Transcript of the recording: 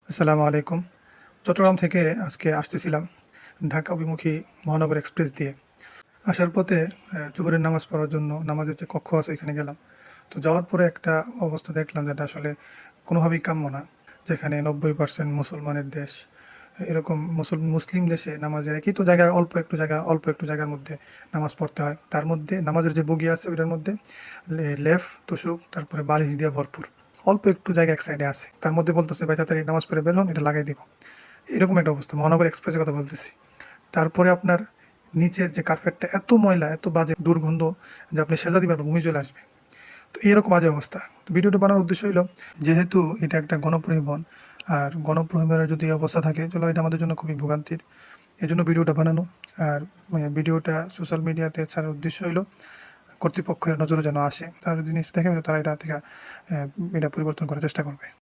আসসালামু আলাইকুম। চট্টগ্রাম থেকে আজকে আসতেছিলাম ঢাকা অভিমুখী মহানগর এক্সপ্রেস দিয়ে। আসার পথে জোহরের নামাজ পড়ার জন্য নামাজের যে কক্ষ আছে এখানে গেলাম। তো যাওয়ার পরে একটা অবস্থা দেখলাম যেটা আসলে কোনোভাবেই কাম্য না। যেখানে ৯০% মুসলমানের দেশ। এরকম মুসলিম দেশে নামাজের একই তো জায়গায় অল্প একটু জায়গার মধ্যে নামাজ পড়তে হয়। তার মধ্যে নামাজের যে বগি আছে ওইটার মধ্যে লেফ, তুসুক তারপরে বালিশ দিয়ে ভরপুর। অল্প একটু জায়গা এক সাইডে আছে। তার মধ্যে বলতেছে, "ভাই তাড়াতাড়ি নামাজ পড়ে বের হন, এটা লাগাই দিব।" এরকম একটা অবস্থা। মহানগর এক্সপ্রেসের কথা বলতেছি। তারপরে আপনার নিচের যে কার্পেটটা এত ময়লা, এত বাজে দুর্গন্ধ যে আপনি সেজা দিবেন বমি চলে আসবে। তো এরকম বাজে অবস্থা। তো ভিডিওটা বানানোর উদ্দেশ্য হইল, যেহেতু এটা একটা গণপরিবহন, আর গণপরিবহনের যদি এই অবস্থা থাকে, চলো এটা আমাদের জন্য খুবই ভোগান্তির। এজন্য ভিডিওটা বানানো। আর ভিডিওটা সোশ্যাল মিডিয়াতে ছাড়ার উদ্দেশ্য হইল কর্তৃপক্ষের নজরে যেন আসে। তারা যদি জিনিসটা দেখে তারা এটা থেকে এটা পরিবর্তন করার চেষ্টা করবে।